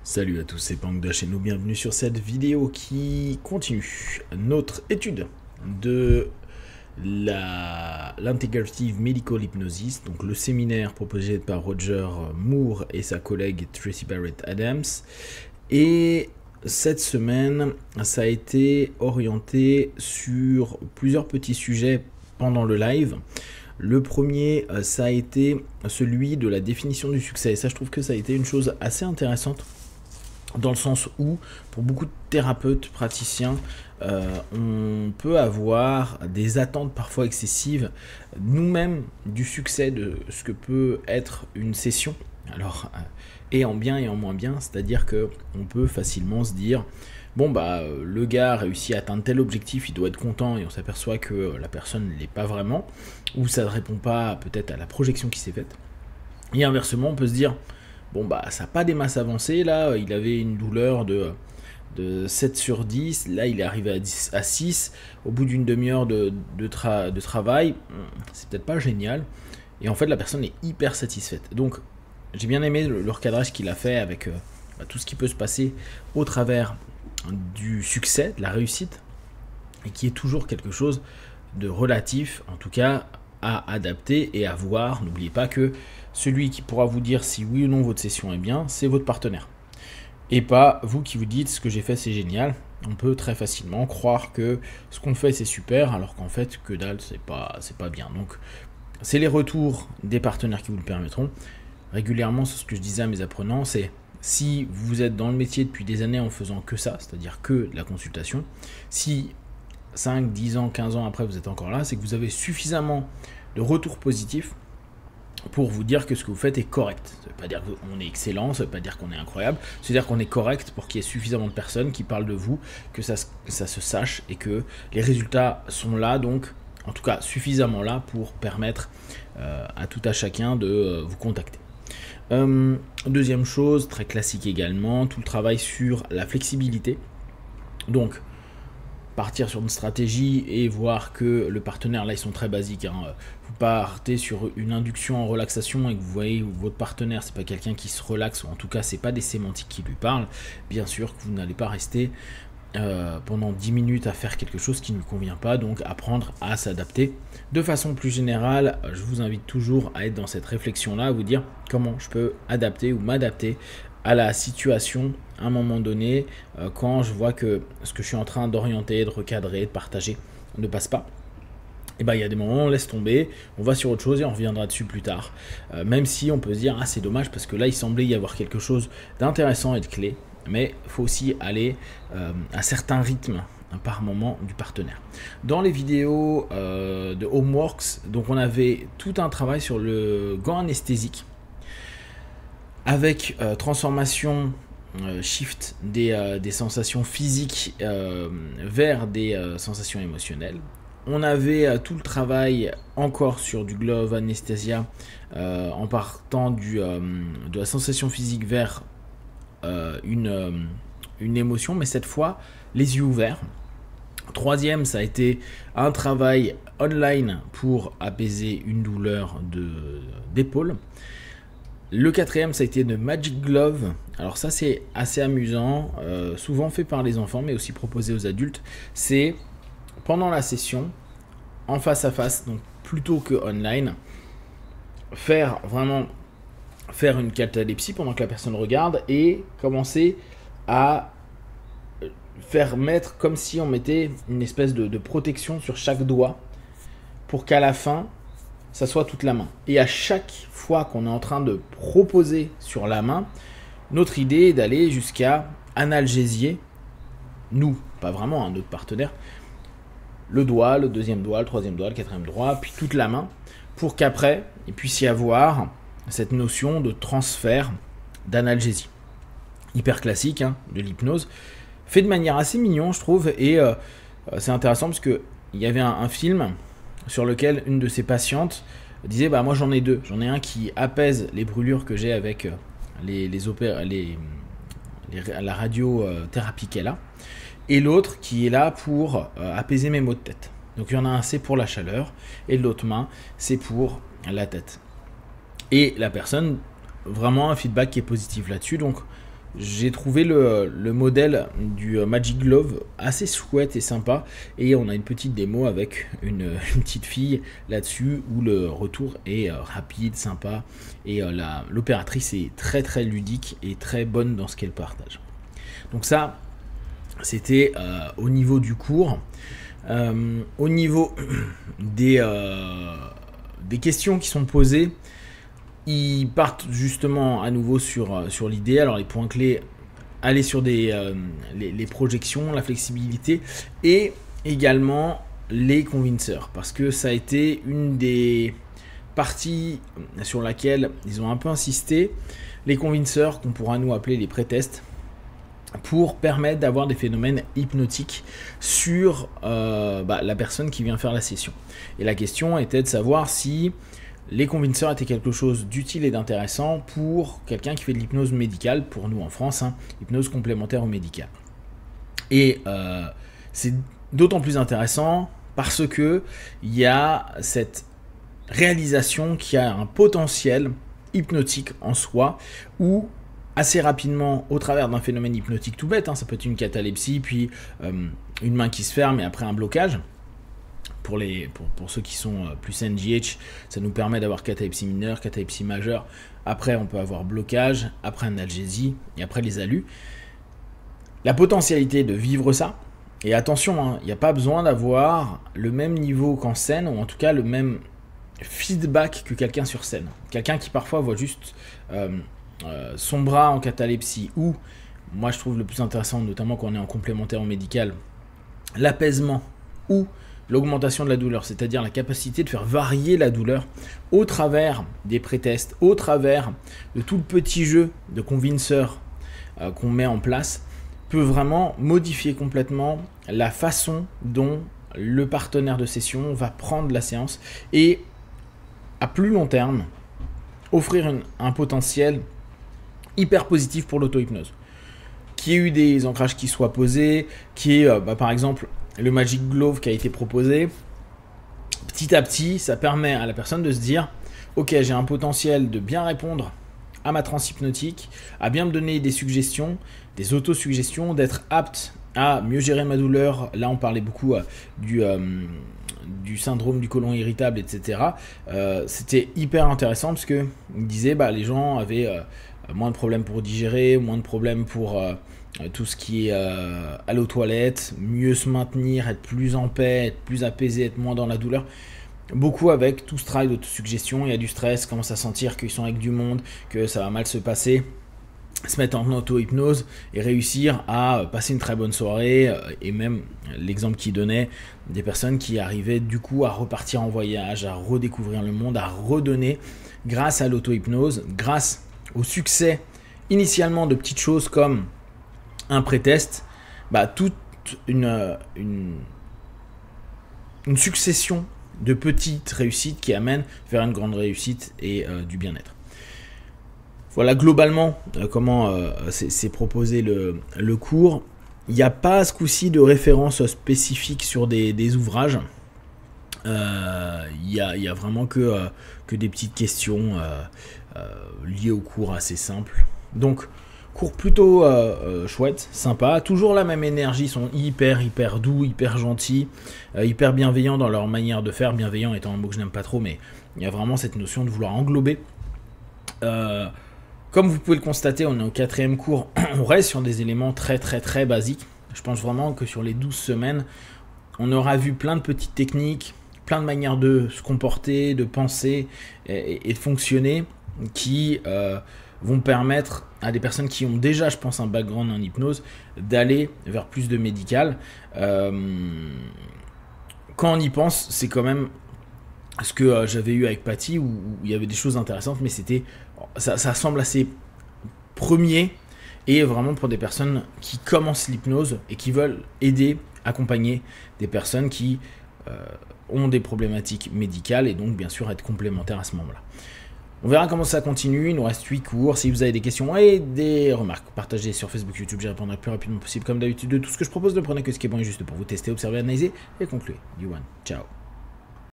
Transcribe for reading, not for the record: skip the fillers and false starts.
Salut à tous, c'est Pangdash et nous bienvenue sur cette vidéo qui continue notre étude de l'integrative medical hypnosis, donc le séminaire proposé par Roger Moore et sa collègue Tracy Barrett Adams. Et cette semaine, ça a été orienté sur plusieurs petits sujets pendant le live. Le premier, ça a été celui de la définition du succès. Et ça, je trouve que ça a été une chose assez intéressante, dans le sens où, pour beaucoup de thérapeutes, praticiens, on peut avoir des attentes parfois excessives, nous-mêmes, du succès de ce que peut être une session. Alors, et en bien et en moins bien, c'est-à-dire qu'on peut facilement se dire, bon bah le gars a réussi à atteindre tel objectif, il doit être content, et on s'aperçoit que la personne ne l'est pas vraiment, ou ça ne répond pas peut-être à la projection qui s'est faite. Et inversement, on peut se dire, bon bah ça n'a pas des masses avancées, là il avait une douleur de 7 sur 10, là il est arrivé à 6, au bout d'une demi-heure de travail, c'est peut-être pas génial, et en fait la personne est hyper satisfaite. Donc j'ai bien aimé le recadrage qu'il a fait avec tout ce qui peut se passer au travers du succès, de la réussite, et qui est toujours quelque chose de relatif, en tout cas à adapter et à voir. N'oubliez pas que celui qui pourra vous dire si oui ou non votre session est bien, c'est votre partenaire. Et pas vous qui vous dites ce que j'ai fait c'est génial. On peut très facilement croire que ce qu'on fait c'est super, alors qu'en fait que dalle, c'est pas bien. Donc c'est les retours des partenaires qui vous le permettront. Régulièrement, c'est ce que je disais à mes apprenants, c'est si vous êtes dans le métier depuis des années en faisant que ça, c'est-à-dire que de la consultation, si 5, 10 ans, 15 ans après vous êtes encore là, c'est que vous avez suffisamment de retours positifs pour vous dire que ce que vous faites est correct. Ça ne veut pas dire qu'on est excellent, ça ne veut pas dire qu'on est incroyable, c'est-à-dire qu'on est correct pour qu'il y ait suffisamment de personnes qui parlent de vous, que ça se sache et que les résultats sont là, donc en tout cas suffisamment là pour permettre à tout à chacun de vous contacter. Deuxième chose, très classique également, tout le travail sur la flexibilité. Donc, partir sur une stratégie et voir que le partenaire, là ils sont très basiques, hein. Vous partez sur une induction en relaxation et que vous voyez que votre partenaire c'est pas quelqu'un qui se relaxe, ou en tout cas c'est pas des sémantiques qui lui parlent, bien sûr que vous n'allez pas rester pendant 10 minutes à faire quelque chose qui ne lui convient pas, donc apprendre à s'adapter. De façon plus générale, je vous invite toujours à être dans cette réflexion là, à vous dire comment je peux adapter ou m'adapter à la situation à un moment donné, quand je vois que ce que je suis en train d'orienter, de recadrer, de partager ne passe pas. Et ben il y a des moments où on laisse tomber, on va sur autre chose et on reviendra dessus plus tard. Même si on peut se dire, ah c'est dommage parce que là il semblait y avoir quelque chose d'intéressant et de clé, mais il faut aussi aller à certains rythmes par moment du partenaire. Dans les vidéos de Homeworks, donc on avait tout un travail sur le gant anesthésique, avec transformation, shift des sensations physiques vers des sensations émotionnelles. On avait tout le travail encore sur du glove anesthesia en partant de la sensation physique vers une émotion, mais cette fois les yeux ouverts. Troisième, ça a été un travail online pour apaiser une douleur d'épaule. Le quatrième, ça a été de Magic Glove. Alors ça c'est assez amusant, souvent fait par les enfants mais aussi proposé aux adultes. C'est pendant la session, en face à face, donc plutôt que online, faire une catalepsie pendant que la personne regarde et commencer à faire mettre comme si on mettait une espèce de protection sur chaque doigt pour qu'à la fin ça soit toute la main. Et à chaque fois qu'on est en train de proposer sur la main, notre idée est d'aller jusqu'à analgésier, nous, pas vraiment, notre partenaire, le doigt, le deuxième doigt, le troisième doigt, le quatrième doigt, puis toute la main, pour qu'après, il puisse y avoir cette notion de transfert d'analgésie. Hyper classique, hein, de l'hypnose, fait de manière assez mignon, je trouve, et c'est intéressant parce qu'il y avait un film sur lequel une de ses patientes disait bah moi j'en ai deux, j'en ai un qui apaise les brûlures que j'ai avec la radiothérapie qu'elle a, et l'autre qui est là pour apaiser mes maux de tête. Donc il y en a un c'est pour la chaleur et l'autre main c'est pour la tête. Et la personne, vraiment un feedback qui est positif là-dessus, donc j'ai trouvé le modèle du Magic Glove assez chouette et sympa. Et on a une petite démo avec une petite fille là-dessus où le retour est rapide, sympa. Et l'opératrice est très très ludique et très bonne dans ce qu'elle partage. Donc ça, c'était au niveau du cours. Au niveau des questions qui sont posées, ils partent justement à nouveau sur l'idée. Alors les points clés, aller sur les projections, la flexibilité et également les convinceurs, parce que ça a été une des parties sur laquelle ils ont un peu insisté. Les convinceurs, qu'on pourra nous appeler les pré-tests, pour permettre d'avoir des phénomènes hypnotiques sur la personne qui vient faire la session. Et la question était de savoir si les convinceurs étaient quelque chose d'utile et d'intéressant pour quelqu'un qui fait de l'hypnose médicale, pour nous en France, hypnose complémentaire au médical. Et c'est d'autant plus intéressant parce que il y a cette réalisation qui a un potentiel hypnotique en soi, où assez rapidement, au travers d'un phénomène hypnotique tout bête, ça peut être une catalepsie, puis une main qui se ferme et après un blocage. Pour ceux qui sont plus NGH, ça nous permet d'avoir catalepsie mineure, catalepsie majeure. Après, on peut avoir blocage, après analgésie et après les alus. La potentialité de vivre ça, et attention, il n'y a pas besoin d'avoir le même niveau qu'en scène, ou en tout cas le même feedback que quelqu'un sur scène. Quelqu'un qui parfois voit juste son bras en catalepsie, ou, moi je trouve le plus intéressant, notamment quand on est en complémentaire au médical, l'apaisement ou l'augmentation de la douleur, c'est-à-dire la capacité de faire varier la douleur au travers des pré-tests, au travers de tout le petit jeu de convinceur qu'on met en place, peut vraiment modifier complètement la façon dont le partenaire de session va prendre la séance et à plus long terme offrir un potentiel hyper positif pour l'auto-hypnose. Qu'il y ait eu des ancrages qui soient posés, qui est par exemple le Magic Glove qui a été proposé, petit à petit ça permet à la personne de se dire ok, j'ai un potentiel de bien répondre à ma transe hypnotique, à bien me donner des suggestions, des autosuggestions, d'être apte à mieux gérer ma douleur. Là on parlait beaucoup du syndrome du côlon irritable, etc. C'était hyper intéressant parce que il disait les gens avaient moins de problèmes pour digérer, moins de problèmes pour tout ce qui est aller aux toilettes, mieux se maintenir, être plus en paix, être plus apaisé, être moins dans la douleur. Beaucoup avec tout ce travail d'autosuggestion, il y a du stress, commencent à sentir qu'ils sont avec du monde, que ça va mal se passer, se mettre en auto-hypnose et réussir à passer une très bonne soirée. Et même l'exemple qu'il donnait, des personnes qui arrivaient du coup à repartir en voyage, à redécouvrir le monde, à redonner grâce à l'auto-hypnose, grâce au succès initialement de petites choses comme un pré-test, toute une succession de petites réussites qui amènent vers une grande réussite et du bien-être. Voilà globalement comment c'est proposé le cours. Il n'y a pas ce coup-ci de référence spécifique sur des ouvrages. Il y a vraiment que des petites questions liées au cours assez simples. Donc cours plutôt chouette, sympa, toujours la même énergie, ils sont hyper doux, hyper gentils, hyper bienveillants dans leur manière de faire, bienveillant étant un mot que je n'aime pas trop, mais il y a vraiment cette notion de vouloir englober. Comme vous pouvez le constater, on est au 4e cours, on reste sur des éléments très basiques. Je pense vraiment que sur les 12 semaines, on aura vu plein de petites techniques, plein de manières de se comporter, de penser et de fonctionner qui vont permettre à des personnes qui ont déjà, je pense, un background en hypnose, d'aller vers plus de médical. Quand on y pense, c'est quand même ce que j'avais eu avec Patty, où il y avait des choses intéressantes, mais ça semble assez premier, et vraiment pour des personnes qui commencent l'hypnose et qui veulent aider, accompagner des personnes qui ont des problématiques médicales, et donc bien sûr être complémentaires à ce moment-là. On verra comment ça continue, il nous reste 8 cours. Si vous avez des questions et des remarques, partagez sur Facebook, YouTube, j'y répondrai le plus rapidement possible comme d'habitude de tout ce que je propose. Ne prenez que ce qui est bon et juste pour vous tester, observer, analyser et conclure. You won. Ciao.